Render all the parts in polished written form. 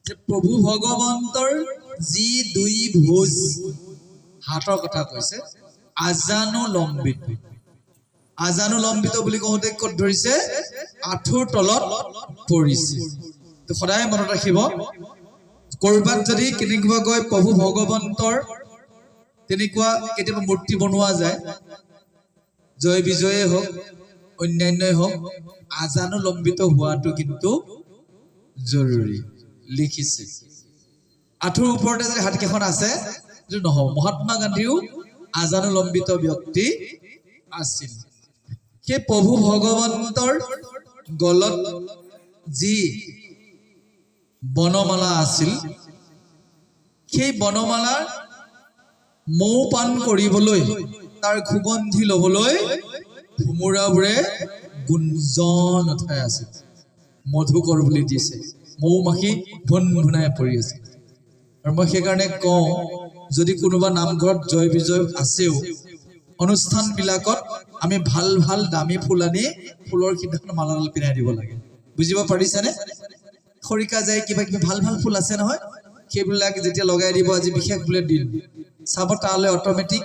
যে প্ৰভু ভগৱন্তৰ যি দুই ভোজ হাতৰ কথা কৈছে আজানুলম্বিত আজানুলম্বিত বুলি কওঁতে ক'ত ধৰিছে আঁঠুৰ তলত পৰিছে তো সদায় মনত ৰাখিব কৰবাত যদি কেনেকুৱা গৈ প্ৰভু ভগৱন্তৰ তেনেকুৱা কেতিয়াবা মূৰ্তি বনোৱা যায় জয় বিজয়ে হওক অন্যান্যই হওক আজানুলম্বিত হোৱাটো কিন্তু জৰুৰী লিখিছে আঁঠুৰ ওপৰতে যদি হাতকেইখন আছে যে নহ'ব মহাত্মা গান্ধীও আজানুলম্বিত ব্যক্তি আছিল সেই প্ৰভু ভগৱন্তৰ গলত যি বনমালা আছিল সেই বনমালাৰ মৌ পান কৰিবলৈ তাৰ সুগন্ধি ল'বলৈ ভোমোৰাবোৰে গুঞ্জন উঠাই আছিল মধুকৰ বুলি দিছে মৌমাখি ভুনভুনাই পৰি আছে আৰু মই সেইকাৰণে কওঁ যদি কোনোবা নামঘৰত জয় বিজয় আছেও অনুষ্ঠানবিলাকত আমি ভাল ভাল দামী ফুল আনি ফুলৰ সিদিনাখন মালাডাল পিন্ধাই দিব লাগে বুজিব পাৰিছেনে খৰিকা যায় কিবা কিবি ভাল ভাল ফুল আছে নহয় সেইবিলাক যেতিয়া লগাই দিব আজি বিশেষ বোলে দিন চাব তালৈ অট'মেটিক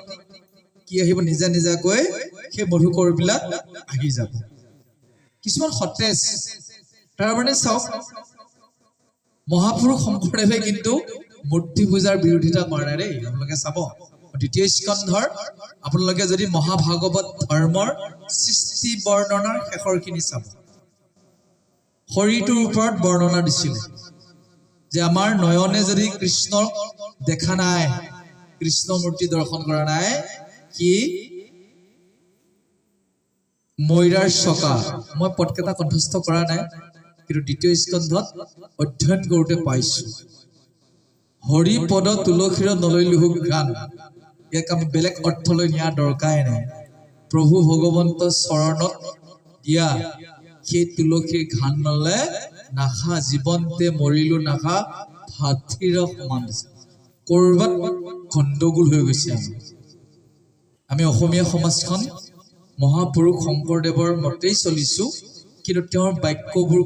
কি আহিব নিজা নিজাকৈ সেই মধুকৰবিলাক আহি যাব কিছুমান সতেজ তাৰ মানে চাওক মহাপুৰুষ শংকৰদেৱে কিন্তু মূৰ্তি পূজাৰ বিৰোধিতা কৰা নাই দেই আপোনালোকে চাব দ্বিতীয় স্কন্ধৰ আপোনালোকে যদি মহাভাগৱত ধৰ্মৰ সৃষ্টি বৰ্ণনাৰ শেষৰখিনি চাব শৰীৰটোৰ ওপৰত বৰ্ণনা দিছিলে যে আমাৰ নয়নে যদি কৃষ্ণক দেখা নাই কৃষ্ণ মূৰ্তি দৰ্শন কৰা নাই কি মৈৰাৰ চকা মই পদকেইটা কণ্ঠস্থ কৰা নাই কিন্তু দ্বিতীয় স্কন্ধত অধ্যয়ন কৰোঁতে পাইছো হৰি পদ তুলসীৰ নলৈলুহু ঘ্ৰাণ ইয়াক আমি বেলেগ অৰ্থলৈ নিয়াৰ দৰকাৰে নাই প্ৰভু ভগৱন্ত চৰণত দিয়া সেই তুলসীৰ ঘ্ৰাণ নলে নাখা জীৱন্তে মৰিলো নাখা ভাতৃৰ সমান কৰবাত গণ্ডগোল হৈ গৈছে আমি অসমীয়া সমাজখন মহাপুৰুষ শংকৰদেৱৰ মতেই চলিছো কিন্তু তেওঁৰ বাক্যবোৰ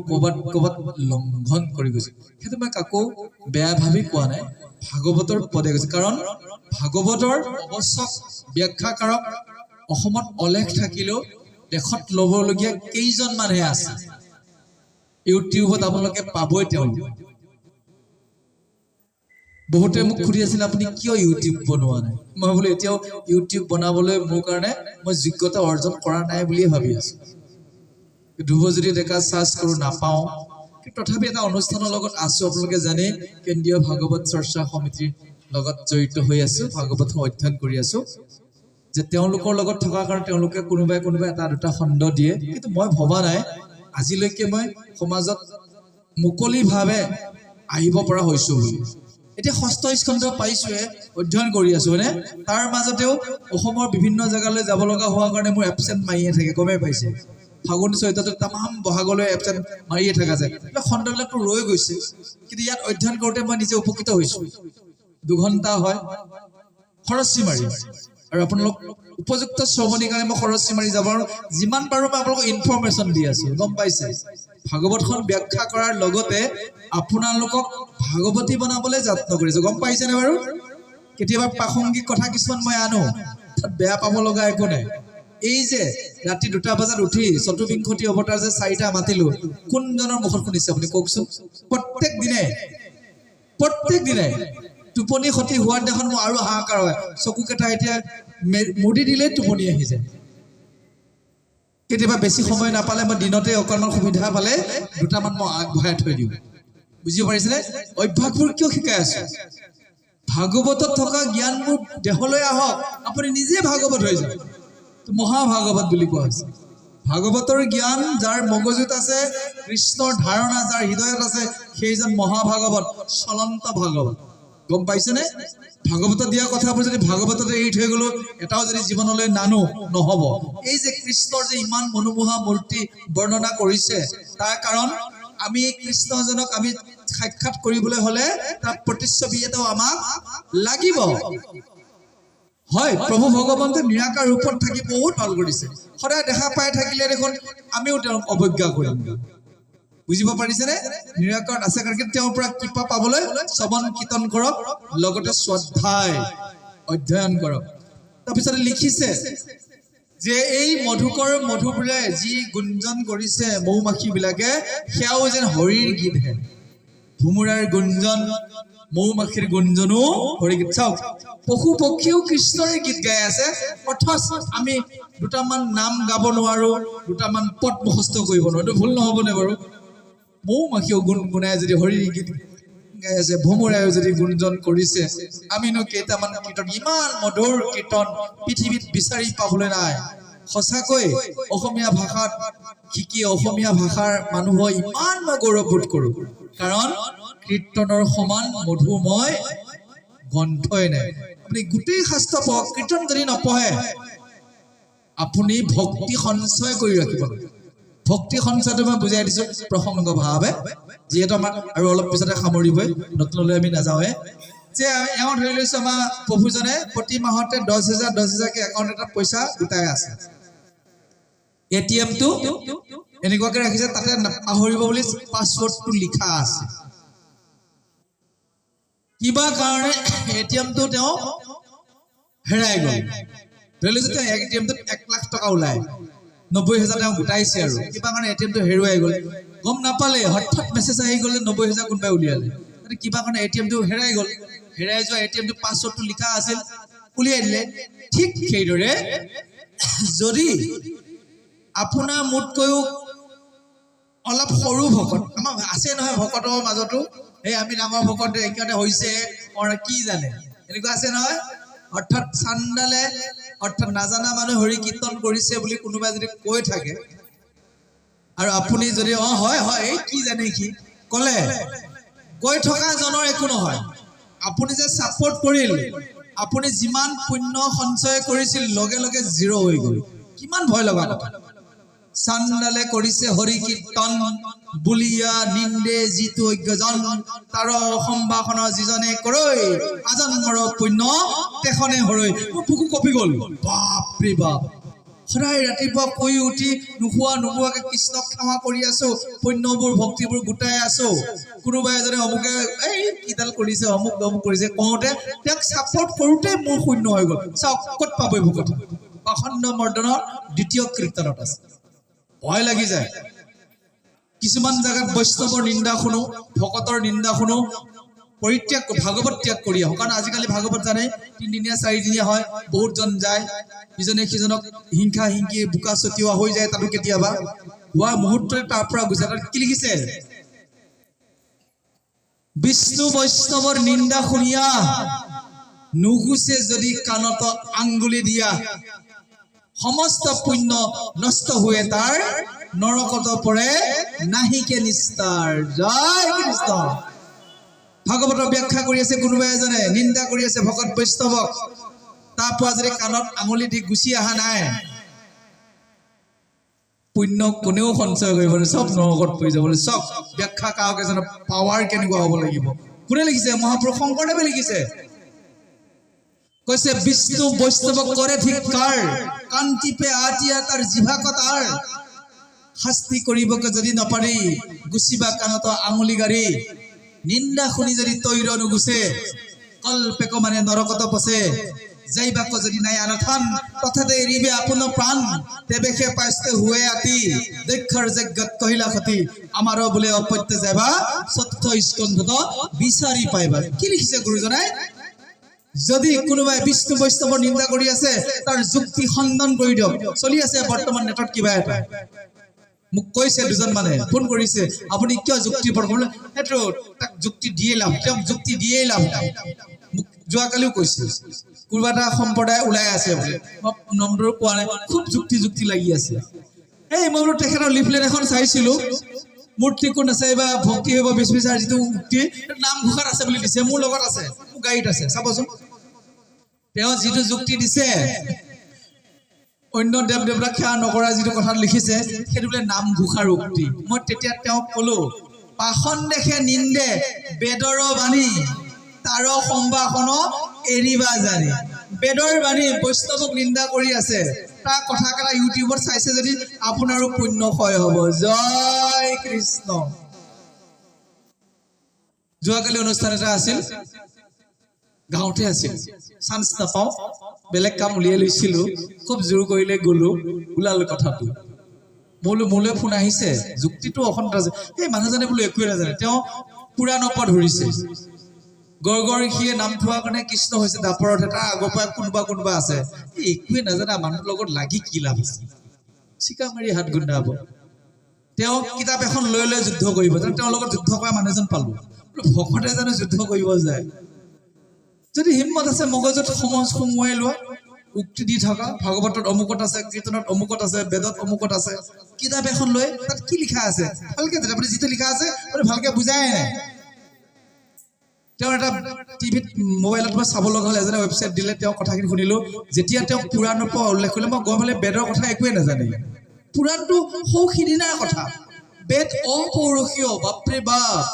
ক'বাত লংঘন কৰি গৈছে সেইটো মই কাকো বেয়া ভাবি কোৱা নাই ভাগৱতৰ পদে গৈছে কাৰণ ভাগৱতৰ অৱশ্যক ব্যাখ্যাকাৰক অসমত অলেখ থাকিলেও দেশত ল'বলগীয়া কেইজন মানুহে আছে ইউটিউবত আপোনালোকে পাবই তেওঁলোক বহুতে মোক সুধি আছিল আপুনি কিয় ইউটিউব বনোৱা নাই মই বোলো এতিয়াও ইউটিউব বনাবলৈ মোৰ কাৰণে মই যোগ্যতা অৰ্জন কৰা নাই বুলিয়ে ভাবি আছো ধ্ৰুৱজ্যোতি ডেকা চাৰ্চ কৰোঁ নাপাওঁ কিন্তু তথাপি এটা অনুষ্ঠানৰ লগত আছো আপোনালোকে জানে কেন্দ্ৰীয় ভাগৱত চৰ্চা সমিতিৰ লগত জড়িত হৈ আছো ভাগৱত অধ্যয়ন কৰি আছো যে তেওঁলোকৰ লগত থকাৰ কাৰণে তেওঁলোকে কোনোবাই এটা দুটা খণ্ড দিয়ে কিন্তু মই ভবা নাই আজিলৈকে মই সমাজত মুকলিভাৱে আহিব পৰা হৈছো বুলি এতিয়া ষষ্ঠ স্কন্ধ পাইছোৱে অধ্যয়ন কৰি আছো হয়নে তাৰ মাজতেও অসমৰ বিভিন্ন জেগালৈ যাব লগা হোৱাৰ কাৰণে মোৰ এবচেণ্ট মাৰিয়ে থাকে গমেই পাইছে ফাগুন চৈতত তামাম বহাগলৈ এবচেণ্ট মাৰিয়ে থকা যায় খণ্ডবিলাকতো ৰৈ গৈছে কিন্তু ইয়াত অধ্যয়ন কৰোঁতে মই নিজে উপকৃত হৈছো 2 ঘণ্টা হয় খৰচী মাৰি আৰু আপোনালোক উপযুক্ত শ্ৰৱণীৰ কাৰণে মই খৰচী মাৰি যাব আৰু যিমান পাৰোঁ মই আপোনালোকক ইনফৰমেশ্যন দি আছো গম পাইছে ভাগৱতখন ব্যাখ্যা কৰাৰ লগতে আপোনালোকক ভাগৱতী বনাবলৈ যত্ন কৰিছো গম পাইছেনে বাৰু কেতিয়াবা প্ৰাসংগিক কথা কিছুমান মই আনো তাত বেয়া পাব লগা একো নাই এই যে ৰাতি 2টা বজাত উঠি চতুৰ্বিংশতি অৱতাৰ যে 4টা মাতিলো কোনজনৰ মুখত শুনিছে আপুনি কওকচোন প্ৰত্যেক দিনে টোপনি ক্ষতি হোৱাৰ দিনাখন মোৰ আৰু হাহাকাৰ হয় চকুকেইটা এতিয়া মুদি দিলে টোপনি আহি যায় কেতিয়াবা বেছি সময় নাপালে মই দিনতে অকণমান সুবিধা পালে 2টামান মই আগবঢ়াই থৈ দিওঁ বুজিব পাৰিছেনে অভ্যাসবোৰ কিয় শিকাই আছো ভাগৱতত থকা জ্ঞানবোৰ দেহলৈ আহক আপুনি নিজে ভাগৱত হৈ যায় মহাভাগৱত বুলি কোৱা হৈছে ভাগৱতৰ জ্ঞান যাৰ মগজুত আছে কৃষ্ণৰ ধাৰণা যাৰ হৃদয়ত আছে সেইজন মহাভাগৱত চলন্ত ভাগৱত গম পাইছেনে ভাগৱতত দিয়া কথাবোৰ যদি ভাগৱততে এৰি থৈ গ'লো এটাও যদি জীৱনলৈ নানো নহ'ব এই যে কৃষ্ণৰ যে ইমান মনোমোহা মূৰ্তি বৰ্ণনা কৰিছে তাৰ কাৰণ আমি কৃষ্ণজনক আমি সাক্ষাৎ কৰিবলৈ হ'লে তাৰ প্ৰতিচ্ছবি এটাও আমাক লাগিব হয় প্ৰভু ভগৱন্তে নিৰাকাৰ ৰূপত থাকি বহুত ভাল কৰিছে সদায় দেখা পাই থাকিলে দেখোন আমিও তেওঁক অৱজ্ঞা কৰিম বুজিব পাৰিছেনে নিৰাকৰণ আছে কাৰণ তেওঁৰ পৰা কৃপা পাবলৈ শ্ৰৱণ কীৰ্তন কৰক লগতে শ্ৰদ্ধায় অধ্যয়ন কৰক তাৰপিছত লিখিছে যে এই মধুকৰ মধুবোৰে যি গুঞ্জন কৰিছে মৌমাখি বিলাকে সেয়াও যেন হৰিৰ গীত হে ভুমুৰাৰ গুঞ্জন মৌমাখিৰ গুঞ্জনো হৰি গীত চাওক পশু পক্ষীও কৃষ্ণৰে গীত গাই আছে অথচ আমি দুটামান নাম গাব নোৱাৰো দুটামান পদ মুখস্থ কৰিব নোৱাৰো এইটো ভুল নহবনে বাৰু মৌমাখিও গুণগুণাই যদি হৰিৰ গীত গাই আছে ভুমুৰায়ো যদি গুঞ্জন কৰিছে আমিনো কেইটামান কীৰ্তন ইমান মধুৰ কীৰ্তন পৃথিৱীত বিচাৰি পাবলৈ নাই সঁচাকৈ অসমীয়া ভাষাত শিকি অসমীয়া ভাষাৰ মানুহ ইমান মই গৌৰৱবোধ কৰো কাৰণ কীৰ্তনৰ সমান মধুময় গ্ৰন্থই নাই আপুনি গোটেই শাস্ত্ৰ পঢ়ক কীৰ্তন যদি নপঢ়ে আপুনি ভক্তি সঞ্চয় কৰি ৰাখিব ভক্তি সঞ্চয়টো মই বুজাই দিছো প্ৰসংগ ভাৱে যিহেতু আমাৰ আৰু অলপ পিছতে সামৰিবই নতুনলৈ আমি নাযাওঁহে যে এওঁ ধৰি লৈছো আমাৰ প্ৰভুজনে প্ৰতি মাহতে 10,000 কে একাউণ্ট এটা পইচা গোটাই আছে এটিএমটো এনেকুৱাকে ৰাখিছে তাতে পাহৰিব বুলি পাছৱৰ্ডটো লিখা আছে কিবা কাৰণে এটিএমটো তেওঁ হেৰাই গ'ল ধৰি লৈছো তেওঁ এটিএমটোত 1 লাখ টকা ওলাই 90,000 তেওঁ গোটাইছে আৰু কিবা কাৰণে এটিএমটো হেৰুৱাই গ'ল গম নাপালে হঠাৎ মেছেজ আহি গ'ল 90,000 কোনোবাই উলিয়ালে কিবা কাৰণে এটিএমটো হেৰাই গ'ল হেৰাই যোৱা এটিএমটো পাছৱৰ্ডটো লিখা আছিল উলিয়াই দিলে ঠিক সেইদৰে যদি আপোনাৰ মোতকৈও অলপ সৰু ভকত আমাৰ আছে নহয় ভকতৰ মাজতো এই আমি ডাঙৰ ভকত একেতে হৈছে কি জানে এনেকুৱা আছে নহয় অৰ্থাৎ চান্দালে অৰ্থাৎ নাজানা মানুহ হৰি কীৰ্তন কৰিছে বুলি কোনোবাই যদি কৈ থাকে আৰু আপুনি যদি হয় হয় কি জানে কি ক'লে কৈ থকা জনৰ একো নহয় আপুনি যে সাপোৰ্ট কৰিল আপুনি যিমান পুণ্য সঞ্চয় কৰিছিল লগে লগে জিৰ' হৈ গ'ল কিমান ভয় লগা কথা চান্দালে কৰিছে হৰি কীৰ্তন বুলিয়া নিন্দে যিটো অজ্ঞজন তাৰ সম্ভাষণৰ যিজনে কৰৈ আজন্মৰ পুণ্য তেখনে হৰৈ মোৰ বুকু কপি গ'ল বাপৰে বাপ সদায় ৰাতিপুৱা কৈ উঠি নোখোৱাকে কৃষ্ণক ক্ষমা কৰি আছো পুণ্যবোৰ ভক্তিবোৰ গোটাই আছো কোনোবাই এজনে অমুকে এই কিডাল কৰিছে অমুক কৰিছে কওঁতে তেওঁক ছাপোৰ্ট কৰোঁতে মোৰ শূন্য হৈ গ'ল চাওক ক'ত পাব এইবোৰ কথা পাখণ্ড মৰ্দনৰ দ্বিতীয় কীৰ্তনত আছে ভয় লাগি যায় কিছুমান জায়গাত বৈষ্ণৱৰ নিন্দা শুনো ভকতৰ নিন্দা শুনো পৰিত্যাগ ভাগৱত ত্যাগ কৰি আহোঁ কাৰণ আজিকালি ভাগৱত জানে 3 দিনীয়া 4 দিনীয়া হয় বহুত জন যায় ইজনে সিজনক হিংসা হিংকি বুকা ছটিওৱা হৈ যায় তাতো কেতিয়াবা হোৱা মুহূৰ্ততে তাৰ পৰা গুচে তাত কি লিখিছে বিষ্ণু বৈষ্ণৱৰ নিন্দা শুনিয়া নুগুছে যদি কাণত আঙ্গুলি দিয়া সমস্ত পুণ্য নষ্ট हुए तार नरकत पड़े नाहिके निस्तार जय कृष्ण भागवत व्याख्या কৰি আছে কোনোবা এজনে নিন্দা কৰি আছে ভকত বৈষ্ণৱক তাৰ পৰা যদি কাণত আঙুলি দি গুছি আহা নাই পুণ্য কোনেও সঞ্চয় কৰিব নোৱাৰে সব নৰকত পৰি যাব সব ব্যাখ্যা কাওক এজন পাৱাৰ কেনেকুৱা হ'ব লাগিব কোনে লিখিছে মহাপুৰুষ শংকৰদেৱে লিখিছে কৈছে বিষ্ণু বৈষ্ণৱ কৰে ধিক্কাৰ কান্তি পে আটিয়া তাৰ জিভাকতাৰ শাস্তি কৰিবকে যদি নপাৰি গুছিবা কাণত আঙুলি গাড়ী নিন্দা শুনি যদি তৈৰ নুগুছে কল্পেক মানে নৰকত পছে যাইবাক যদি নাই আনথান তথাতে এৰিবে আপোন প্ৰাণ তেবেখে পাইছে হুৱে আতি দক্ষৰ যজ্ঞত কহিলা খতি আমাৰো বোলে অপত্য যাবা সত্য স্কন্ধত বিচাৰি পাইবা কি লিখিছে গুৰুজনাই যদি কোনোবাই বিষ্ণু বৈষ্ণৱৰ নিন্দা কৰি আছে তাৰ যুক্তি খণ্ডন কৰি দিয়ক চলি আছে বৰ্তমান নেটত কিবা এটা মোক কৈছে দুজন মানে ফোন কৰিছে আপুনি কিয় যুক্তি পঢ়বলৈ হেতু তাক যুক্তি দিয়ে লাভ তেওঁ যুক্তি দিয়ে লাভ মোক যোৱাকালিও কৈছে কোনোবা এটা সম্প্ৰদায় ওলাই আছে বুলি নম্বৰ কোৱা নাই খুব যুক্তি লাগি আছে এই মই তেখেতৰ লিফলেট এখন চাইছিলো মূৰ্তি কোন আছে বা ভক্তি হ'ব বিষ্ণুচাৰ যিটো উক্তি নাম ঘোষাত আছে বুলি দিছে মোৰ লগত আছে মোৰ গাড়ীত আছে চাবচোন তেওঁ যিটো যুক্তি দিছে অন্য দেৱ দেৱতা সেৱা নকৰা যিটো কথা লিখিছে সেইটো বোলে নাম ঘোষাৰ উক্তি মই তেতিয়া তেওঁক ক'লো পাখন দেখে নিন্দে বেদৰ বাণী তাৰ সম্ভাষণ এৰিবা জানি বেদৰ বাণী বৈষ্ণৱক নিন্দা কৰি আছে তাৰ কথাকেইটা ইউটিউবত চাইছে যদি আপোনাৰো পুণ্য ক্ষয় হ'ব। জয় কৃষ্ণ। যোৱাকালি অনুষ্ঠান এটা আছিল, গাঁৱতে আছিল, চান্স নাপাওঁ, বেলেগ কাম উলিয়াই লৈছিলো, খুব জোৰ কৰিলে গলো, ওলালো কথাটো। বোলো মোলৈ ফোন আহিছে, যুক্তিটো অখণ্ড আছে। এই মানুহজনে বোলো একোৱে নাজানে, তেওঁ পুৰাণৰ পৰা ধৰিছে। গড় ঋষিয়ে নাম থোৱাৰ কাৰণে কৃষ্ণ হৈছে দাপৰত, তাৰ আগৰ পৰা কোনোবা আছে, একোৱে নাজানা মানুহৰ লগত লাগি কি লাভ আছে, চিকা মাৰি হাত গুন্ধাব। তেওঁ কিতাপ এখন লৈ যুদ্ধ কৰিব, তেওঁৰ লগত যুদ্ধ কৰা মানুহ এজন পালো। ভকতে জানো যুদ্ধ কৰিব যায়? যদি হিম্মত আছে মগজুত সোমোৱাই লোৱা, উক্তি দি থকা, ভাগৱতত অমুকত আছে, কীৰ্তনত অমুকত আছে, বেদত অমুকত আছে, কিতাপ এখন লৈ তাত কি লিখা আছে ভালকে আপুনি যিটো লিখা আছে ভালকে বুজাই নাই। তেওঁৰ এটা টিভিত মোবাইলত মই চাব লগা হ'ল, এজনে ৱেবছাইট দিলে, তেওঁ কথাখিনি শুনিলো। যেতিয়া তেওঁ পুৰাণৰ পৰা উল্লেখ কৰিলে, মই গৈ পেলাই বেদৰ কথা একোৱে নাজানে। পুৰাণটো সৌ সিদিনাৰ কথা, বেদ অপৌৰুষীয়, বাপৰে বাপ,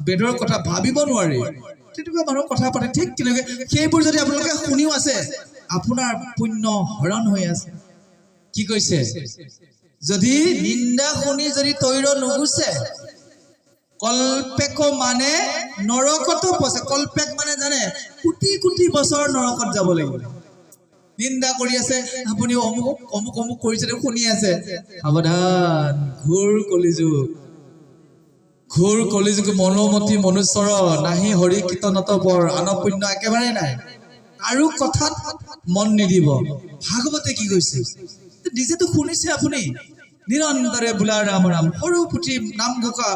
বেদৰ কথা ভাবিব নোৱাৰি। তেনেকুৱা মানুহৰ কথা পাতে। ঠিক তেনেকৈ সেইবোৰ যদি আপোনালোকে শুনিও আছে, আপোনাৰ পুণ্য হৰণ হৈ আছে। কি কৈছে? যদি নিন্দা শুনি যদি তৈৰ নুগুছে, কল্পেক মানে নৰকতো পচে। কল্পেক মানে জানে, কোটি কোটি বছৰ নৰকত যাব লাগিব। নিন্দা কৰি আছে, আপুনি অমুক অমুক অমুক কৰিছে, শুনি আছে, সাৱধান, ঘোৰ কলিযুগ, ঘোৰ কলিযুগ। মনোমতি মনুষ্যৰ নাহি হৰি কীৰ্তনত বৰ, আন পুণ্য একেবাৰে নাই। আৰু কথাত মন নিদিব। ভাগৱতে কি কৈছে নিজেতো শুনিছে আপুনি, নিৰন্তৰে বোলা ৰাম ৰাম, সৰু পুথি নাম ঘোষা,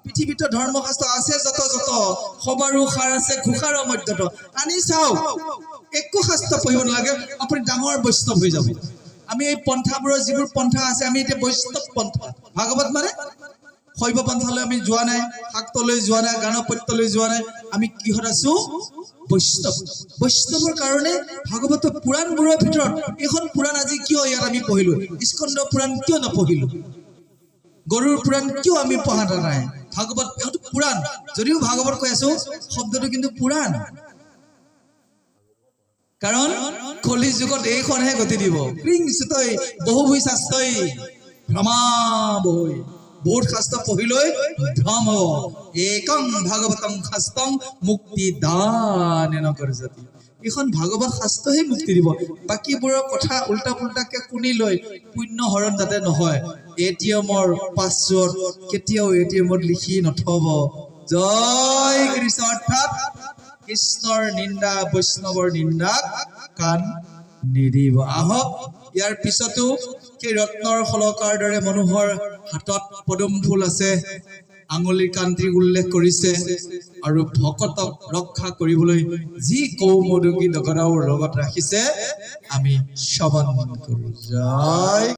পৃথিৱীত ধৰ্মশাস্ত্ৰ আছে যত সবাৰো সাৰ আছে ঘোষাৰ মধ্যত, আনি চাওক, একো শাস্ত্ৰ পঢ়িব নালাগে, আপুনি ডাঙৰ বৈষ্ণৱ হৈ যাব। আমি এই পন্থাবোৰৰ যিবোৰ পন্থা আছে, আমি এতিয়া বৈষ্ণৱ পন্থা। ভাগৱত মানে শৈৱ পন্থালৈ আমি যোৱা নাই, শাক্তলৈ যোৱা নাই, গাণপত্যলৈ যোৱা নাই, আমি কিহত আছো? বৈষ্ণৱ। বৈষ্ণৱৰ কাৰণে ভাগৱত পুৰাণবোৰৰ ভিতৰত এইখন পুৰাণ আজি কিয় ইয়াত আমি পঢ়িলো? স্কন্দ পুৰাণ কিয় নপঢ়িলো? গৰুড় পুৰাণ কিয় আমি পঢ়া নাই? ভাগৱত এইটো পুৰাণ, যদিও ভাগৱত কৈ আছো, শব্দটো কিন্তু পুৰাণ। কাৰণ কলি যুগত এইখনহে গতি দিব। কৃংচুতৈ বহুভূই শাস্ত্ৰই ভ্ৰমা বৈ, বহুত শাস্ত্ৰ পঢ়িলৈ ভ্ৰম হ'ব। একং ভাগৱতং শাস্ত্ৰং মুক্তি দানেন কৰজতি। এইখন ভাগৱত শাস্ত্ৰহে মুক্তি দিব। বাকীবোৰৰ কথা উল্টা পুল্টাকে শুনি লৈ পুণ্য হৰণ যাতে নহয়, এটিএমৰ পাছৱৰ্ড কেতিয়াও এটিএমত লিখি নথব। জয় কৃষ্ণ। অৰ্থাৎ কৃষ্ণৰ নিন্দা, বৈষ্ণৱৰ নিন্দাক কাণ নিদিব। আহক, ইয়াৰ পিছতো সেই ৰত্নৰ শলকাৰ দৰে মানুহৰ হাতত পদুম ফুল আছে, আঙুলিৰ কান্তি উল্লেখ কৰিছে, আৰু ভকতক ৰক্ষা কৰিবলৈ যি কৌমদুকী নগৰাও লগত ৰাখিছে, আমি শ্ৰৱণ কৰো। জয়